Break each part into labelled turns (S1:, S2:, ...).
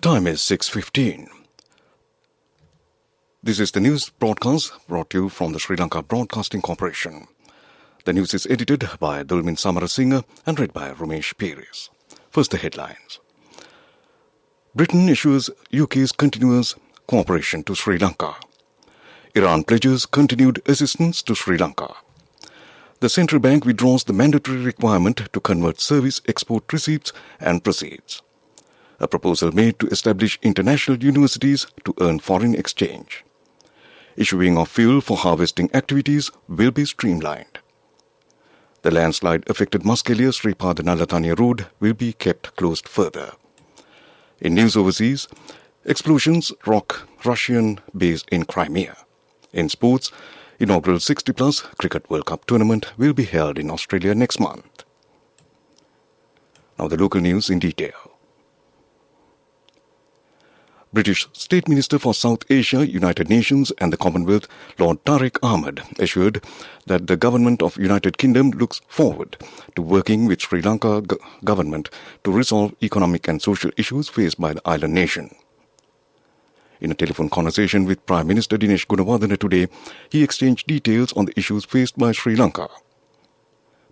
S1: time is 6:15. This is the news broadcast brought to you from the Sri Lanka Broadcasting Corporation. The news is edited by Dulmin Samarasinghe and read by Ramesh Piris. First, the headlines. Britain issues UK's continuous cooperation to Sri Lanka. Iran pledges continued assistance to Sri Lanka. The central bank withdraws the mandatory requirement to convert service export receipts and proceeds. A proposal made to establish international universities to earn foreign exchange. Issuing of fuel for harvesting activities will be streamlined. The landslide-affected Muskelia Sripada-Nalatania road will be kept closed further. In news overseas, explosions rock Russian base in Crimea. In sports, inaugural 60-plus Cricket World Cup tournament will be held in Australia next month. Now the local news in detail. British State Minister for South Asia, United Nations and the Commonwealth, Lord Tariq Ahmad, assured that the government of United Kingdom looks forward to working with Sri Lanka government to resolve economic and social issues faced by the island nation. In a telephone conversation with Prime Minister Dinesh Gunawardena today, he exchanged details on the issues faced by Sri Lanka.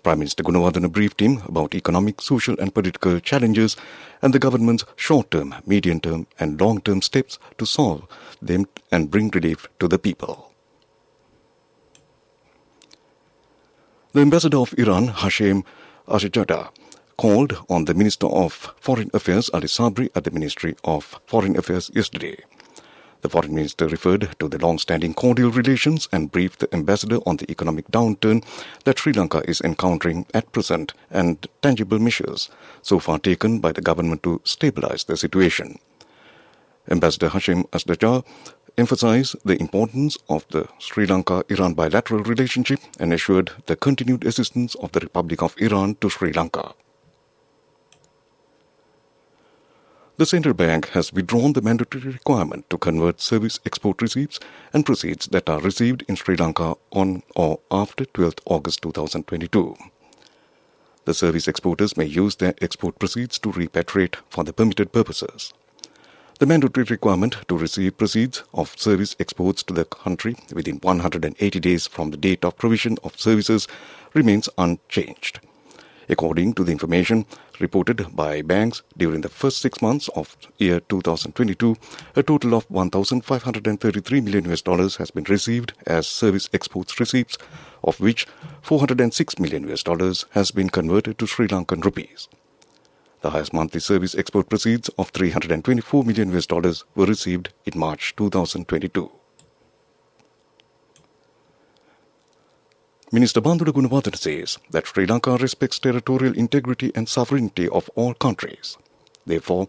S1: Prime Minister Gunawardena briefed him about economic, social and political challenges and the government's short-term, medium-term and long-term steps to solve them and bring relief to the people. The Ambassador of Iran, Hashem Ashejada, called on the Minister of Foreign Affairs, Ali Sabri, at the Ministry of Foreign Affairs yesterday. The Foreign Minister referred to the long-standing cordial relations and briefed the Ambassador on the economic downturn that Sri Lanka is encountering at present and tangible measures so far taken by the government to stabilize the situation. Ambassador Hashem Ashejada emphasized the importance of the Sri Lanka-Iran bilateral relationship and assured the continued assistance of the Republic of Iran to Sri Lanka. The central bank has withdrawn the mandatory requirement to convert service export receipts and proceeds that are received in Sri Lanka on or after 12th August 2022. The service exporters may use their export proceeds to repatriate for the permitted purposes. The mandatory requirement to receive proceeds of service exports to the country within 180 days from the date of provision of services remains unchanged. According to the information reported by banks during the first 6 months of year 2022, a total of $1,533 million has been received as service exports receipts, of which $406 million has been converted to Sri Lankan rupees. The highest monthly service export proceeds of $324 million were received in March 2022. Minister Bandula Gunawardena says that Sri Lanka respects territorial integrity and sovereignty of all countries. Therefore,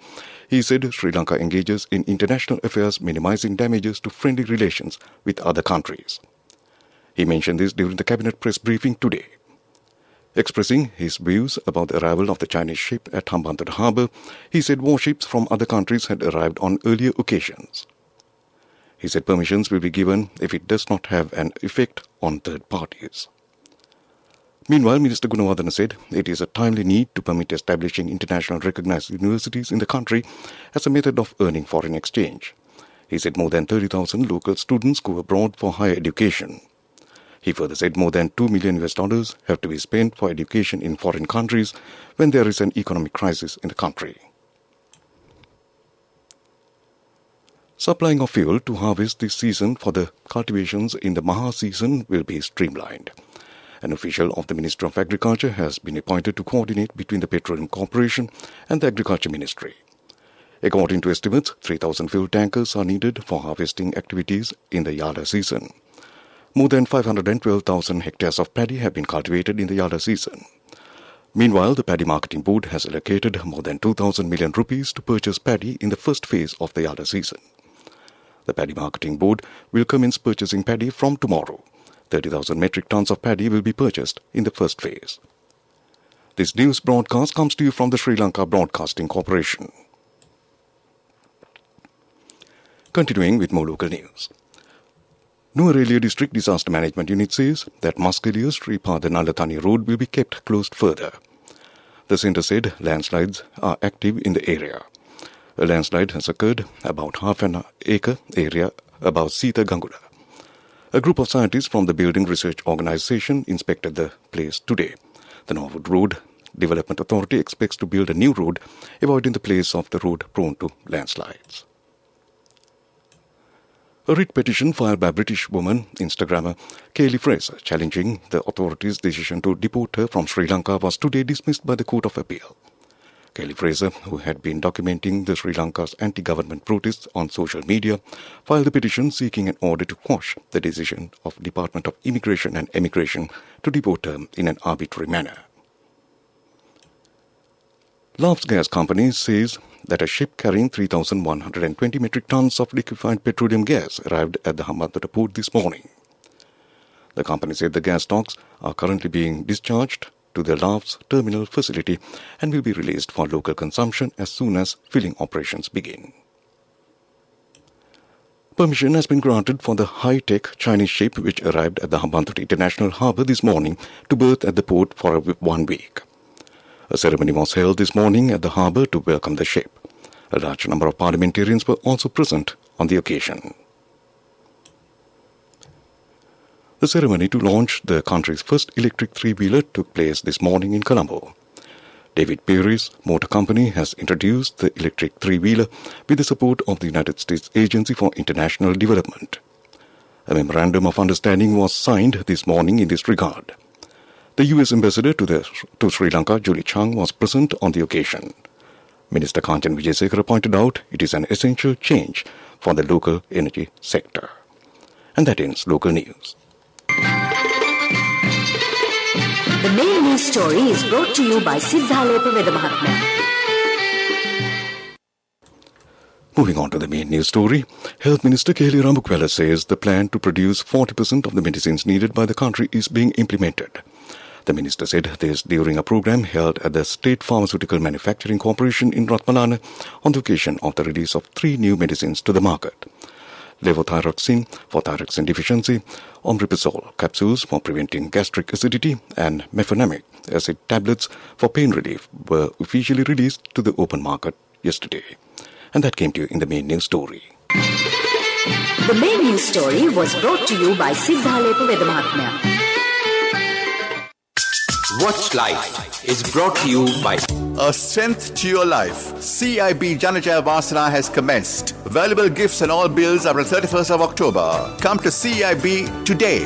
S1: he said Sri Lanka engages in international affairs minimizing damages to friendly relations with other countries. He mentioned this during the cabinet press briefing today. Expressing his views about the arrival of the Chinese ship at Hambantota harbour, he said warships from other countries had arrived on earlier occasions. He said permissions will be given if it does not have an effect on third parties. Meanwhile, Minister Gunawardena said it is a timely need to permit establishing international recognized universities in the country as a method of earning foreign exchange. He said more than 30,000 local students go abroad for higher education. He further said more than $2 million have to be spent for education in foreign countries when there is an economic crisis in the country. Supplying of fuel to harvest this season for the cultivations in the Maha season will be streamlined. An official of the Ministry of Agriculture has been appointed to coordinate between the Petroleum Corporation and the Agriculture Ministry. According to estimates, 3,000 fuel tankers are needed for harvesting activities in the Yala season. More than 512,000 hectares of paddy have been cultivated in the Yala season. Meanwhile, the Paddy Marketing Board has allocated more than 2,000 million rupees to purchase paddy in the first phase of the Yala season. The Paddy Marketing Board will commence purchasing paddy from tomorrow. 30,000 metric tons of paddy will be purchased in the first phase. This news broadcast comes to you from the Sri Lanka Broadcasting Corporation. Continuing with more local news. Nuwara District Disaster Management Unit says that Muskelia Sripada-Nalatania road will be kept closed further. The centre said landslides are active in the area. A landslide has occurred about half an acre area above Sita Gangula. A group of scientists from the Building Research Organization inspected the place today. The Norwood Road Development Authority expects to build a new road, avoiding the place of the road prone to landslides. A writ petition filed by British woman Instagrammer Kaylee Fraser challenging the authorities' decision to deport her from Sri Lanka was today dismissed by the Court of Appeal. Kaylee Fraser, who had been documenting the Sri Lanka's anti-government protests on social media, filed the petition seeking an order to quash the decision of Department of Immigration and Emigration to deport her in an arbitrary manner. Laughs Gas Company says that a ship carrying 3,120 metric tons of liquefied petroleum gas arrived at the Hambantota port this morning. The company said the gas stocks are currently being discharged to the Laughs terminal facility and will be released for local consumption as soon as filling operations begin. Permission has been granted for the high-tech Chinese ship which arrived at the Hambantota International Harbour this morning to berth at the port for 1 week. A ceremony was held this morning at the harbour to welcome the ship. A large number of parliamentarians were also present on the occasion. The ceremony to launch the country's first electric three-wheeler took place this morning in Colombo. David Perry's Motor Company has introduced the electric three-wheeler with the support of the United States Agency for International Development. A memorandum of understanding was signed this morning in this regard. The U.S. Ambassador to Sri Lanka, Julie Chang, was present on the occasion. Minister Kanchan Wijayasekara pointed out it is an essential change for the local energy sector. And that ends local news.
S2: The main news story is brought to you by Siddhalepa Vedamahatmya.
S1: Moving on to the main news story, Health Minister Kelly Rambukwala says the plan to produce 40% of the medicines needed by the country is being implemented. The minister said this during a program held at the State Pharmaceutical Manufacturing Corporation in Ratmalana on the occasion of the release of 3 new medicines to the market. Levothyroxine for thyroxine deficiency, omeprazole capsules for preventing gastric acidity, and mefenamic acid tablets for pain relief were officially released to the open market yesterday. And that came to you in the main news story.
S2: The main news story was brought to you by Siddhalepa Vedamahatmya.
S3: Watch Life is brought to you by
S4: A Strength to Your Life. CIB Janajaya Vasana has commenced. Valuable gifts and all bills are on 31st of October. Come to CIB today.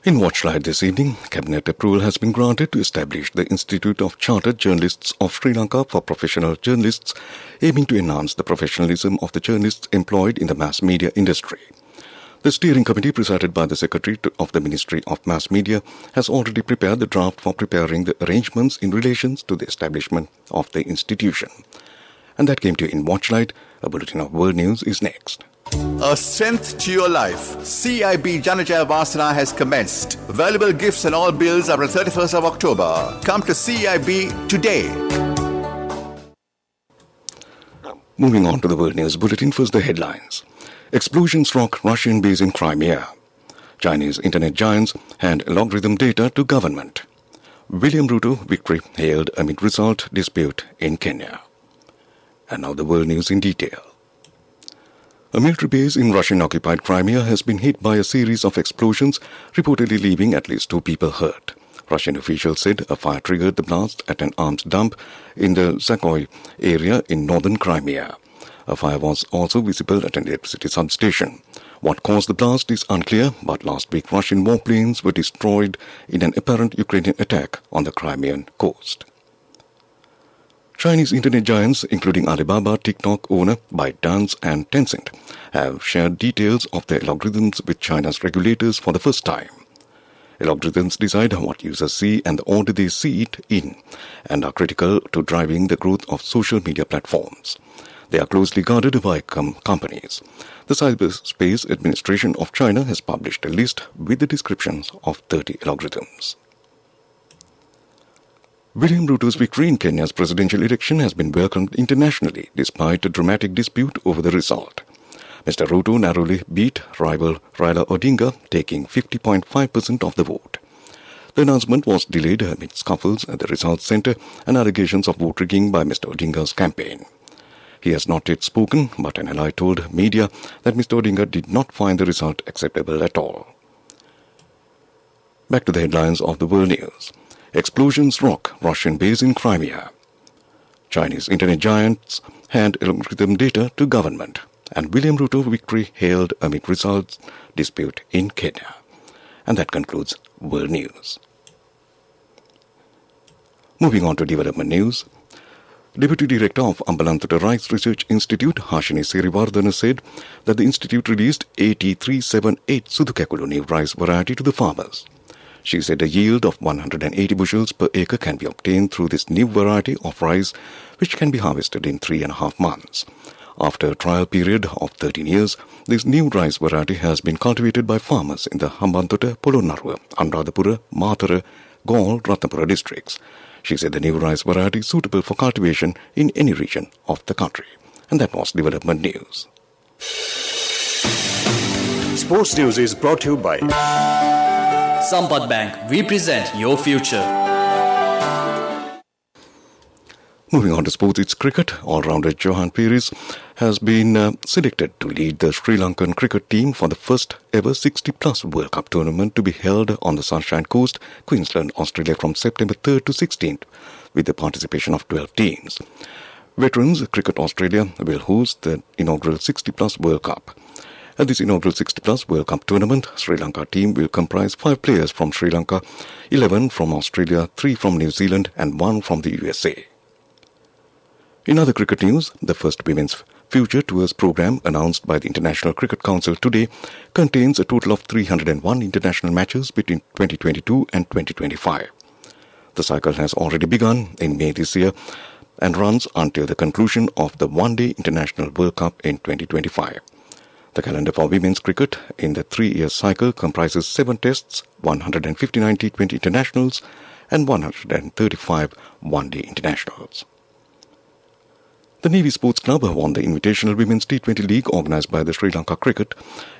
S1: In Watchlight this evening, Cabinet approval has been granted to establish the Institute of Chartered Journalists of Sri Lanka for professional journalists, aiming to enhance the professionalism of the journalists employed in the mass media industry. The steering committee, presided by the Secretary of the Ministry of Mass Media, has already prepared the draft for preparing the arrangements in relation to the establishment of the institution. And that came to you in Watchlight. A bulletin of world news is next.
S4: A Strength to Your Life. CIB Janajaya Vasana has commenced. Valuable gifts and all bills are on 31st of October. Come to CIB today.
S1: Moving on to the world news bulletin, first the headlines. Explosions rock Russian base in Crimea. Chinese internet giants hand logarithm data to government. William Ruto victory hailed amid result dispute in Kenya. And now the world news in detail. A military base in Russian-occupied Crimea has been hit by a series of explosions, reportedly leaving at least 2 people hurt. Russian officials said a fire triggered the blast at an arms dump in the Zakoi area in northern Crimea. A fire was also visible at an electricity substation. What caused the blast is unclear, but last week Russian warplanes were destroyed in an apparent Ukrainian attack on the Crimean coast. Chinese internet giants, including Alibaba, TikTok owner ByteDance and Tencent, have shared details of their algorithms with China's regulators for the first time. Algorithms decide what users see and the order they see it in, and are critical to driving the growth of social media platforms. They are closely guarded by companies. The Cyberspace Administration of China has published a list with the descriptions of 30 algorithms. William Ruto's victory in Kenya's presidential election has been welcomed internationally despite a dramatic dispute over the result. Mr. Ruto narrowly beat rival Raila Odinga, taking 50.5% of the vote. The announcement was delayed amid scuffles at the results centre and allegations of vote rigging by Mr. Odinga's campaign. He has not yet spoken, but an ally told media that Mr. Odinga did not find the result acceptable at all. Back to the headlines of the world news. Explosions rock Russian base in Crimea. Chinese internet giants hand algorithm data to government. And William Ruto victory hailed amid results dispute in Kenya. And that concludes world news. Moving on to development news. Deputy Director of Ambalantota Rice Research Institute, Hashini Sirivardhana, said that the institute released 8378 Sudukekulu new rice variety to the farmers. She said a yield of 180 bushels per acre can be obtained through this new variety of rice, which can be harvested in 3.5 months. After a trial period of 13 years, this new rice variety has been cultivated by farmers in the Hambantota, Polonnaruwa, Anuradhapura, Matara, Galle, Ratnapura districts. She said the new rice variety is suitable for cultivation in any region of the country. And that was development news.
S5: Sports news is brought to you by
S6: Sampath Bank, we present your future.
S1: Moving on to sports, it's cricket. All-rounder Johan Perez has been selected to lead the Sri Lankan cricket team for the first ever 60-plus World Cup tournament to be held on the Sunshine Coast, Queensland, Australia from September 3rd to 16th, with the participation of 12 teams. Veterans Cricket Australia will host the inaugural 60-plus World Cup. At this inaugural 60-plus World Cup tournament, Sri Lanka team will comprise 5 players from Sri Lanka, 11 from Australia, 3 from New Zealand and 1 from the USA. In other cricket news, the first Women's Future Tours program announced by the International Cricket Council today contains a total of 301 international matches between 2022 and 2025. The cycle has already begun in May this year and runs until the conclusion of the One-Day International World Cup in 2025. The calendar for women's cricket in the 3-year cycle comprises 7 tests, 159 T20 internationals and 135 one-day internationals. The Navy Sports Club won the Invitational Women's T20 League organised by the Sri Lanka Cricket.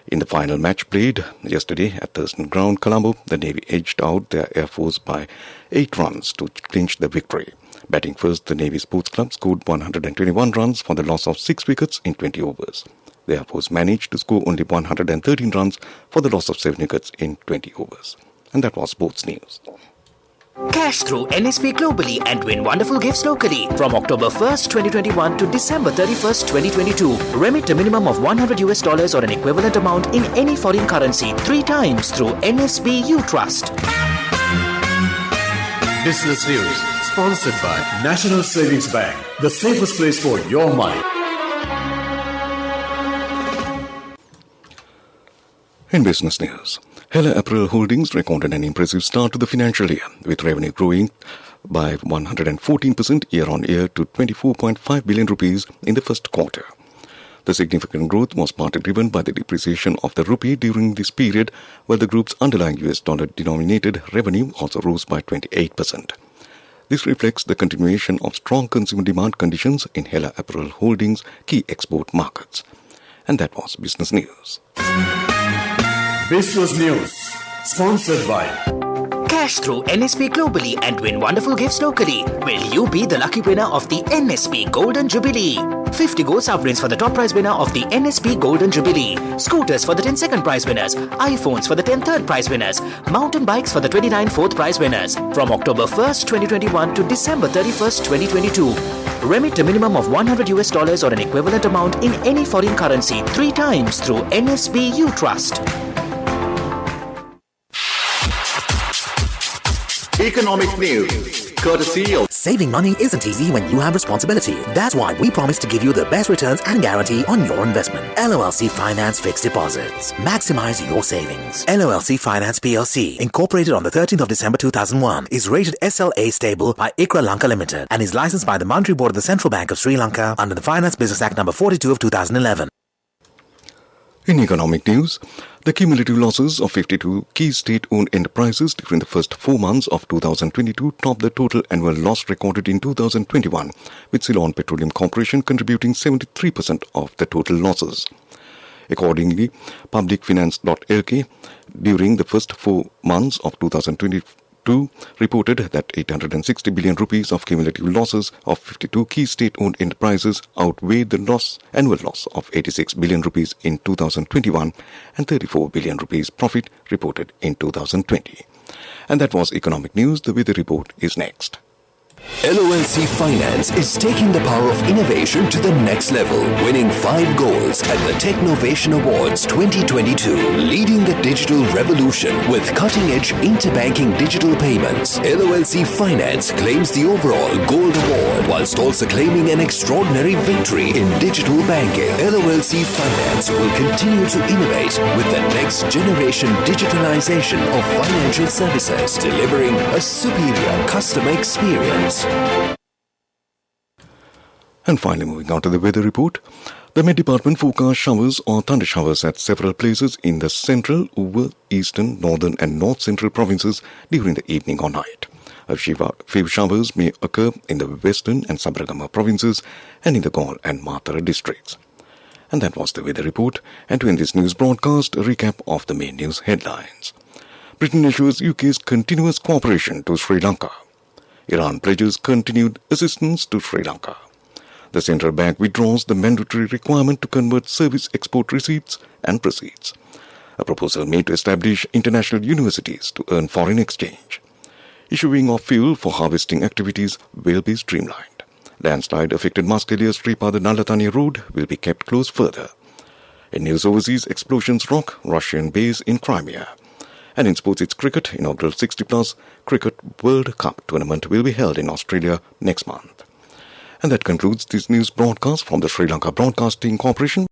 S1: In the final match played yesterday at Thurston Ground, Colombo, the Navy edged out their Air Force by 8 runs to clinch the victory. Batting first, the Navy Sports Club scored 121 runs for the loss of 6 wickets in 20 overs. The Air Force managed to score only 113 runs for the loss of 7 wickets in 20 overs. And that was sports news.
S7: Cash through NSP globally and win wonderful gifts locally. From October 1st, 2021 to December 31st, 2022. Remit a minimum of $100 or an equivalent amount in any foreign currency 3 times through NSB U Trust.
S5: Business News, sponsored by National Savings Bank, the safest place for your money.
S1: In business news, Hella Apparel Holdings recorded an impressive start to the financial year, with revenue growing by 114% year-on-year to 24.5 billion rupees in the first quarter. The significant growth was partly driven by the depreciation of the rupee during this period, while the group's underlying US dollar-denominated revenue also rose by 28%. This reflects the continuation of strong consumer demand conditions in Hella Apparel Holdings' key export markets. And that was business news.
S5: Business News, sponsored by
S7: Cash through NSP globally and win wonderful gifts locally. Will you be the lucky winner of the NSP Golden Jubilee? 50 gold sovereigns for the top prize winner of the NSP Golden Jubilee. Scooters for the 10 second prize winners. iPhones for the 10 third prize winners. Mountain bikes for the 29 fourth prize winners. From October 1st, 2021 to December 31st, 2022. Remit a minimum of $100 or an equivalent amount in any foreign currency 3 times through NSB U Trust.
S4: Economic news, courtesy of
S8: Saving money isn't easy when you have responsibility. That's why we promise to give you the best returns and guarantee on your investment. LOLC Finance Fixed Deposits. Maximize your savings. LOLC Finance PLC, incorporated on the 13th of December 2001, is rated SLA stable by ICRA Lanka Limited and is licensed by the Monetary Board of the Central Bank of Sri Lanka under the Finance Business Act number 42 of 2011.
S1: In economic news, the cumulative losses of 52 key state-owned enterprises during the first 4 months of 2022 topped the total annual loss recorded in 2021, with Ceylon Petroleum Corporation contributing 73% of the total losses. Accordingly, publicfinance.lk during the first 4 months of 2022 2 reported that 860 billion rupees of cumulative losses of 52 key state-owned enterprises outweighed the annual loss of 86 billion rupees in 2021 and 34 billion rupees profit reported in 2020. And that was economic news. The weather report is next.
S9: LOLC Finance is taking the power of innovation to the next level, winning 5 golds at the Technovation Awards 2022, leading the digital revolution with cutting-edge interbanking digital payments. LOLC Finance claims the overall gold award whilst also claiming an extraordinary victory in digital banking. LOLC Finance will continue to innovate with the next generation digitalization of financial services, delivering a superior customer experience.
S1: And finally, moving on to the weather report. The Met Department forecasts showers or thunder showers at several places in the central, over, eastern, northern and north central provinces during the evening or night. A few showers may occur in the western and Sabaragama provinces and in the Gaul and Mathura districts. And that was the weather report. And to end this news broadcast, a recap of the main news headlines. Britain assures UK's continuous cooperation to Sri Lanka. Iran pledges continued assistance to Sri Lanka. The central bank withdraws the mandatory requirement to convert service export receipts and proceeds. A proposal made to establish international universities to earn foreign exchange. Issuing of fuel for harvesting activities will be streamlined. Landslide affected Maskalia Sripada Nalatani Road will be kept closed further. In news overseas, explosions rock Russian base in Crimea. And in sports, it's cricket. Inaugural 60-plus Cricket World Cup tournament will be held in Australia next month. And that concludes this news broadcast from the Sri Lanka Broadcasting Corporation.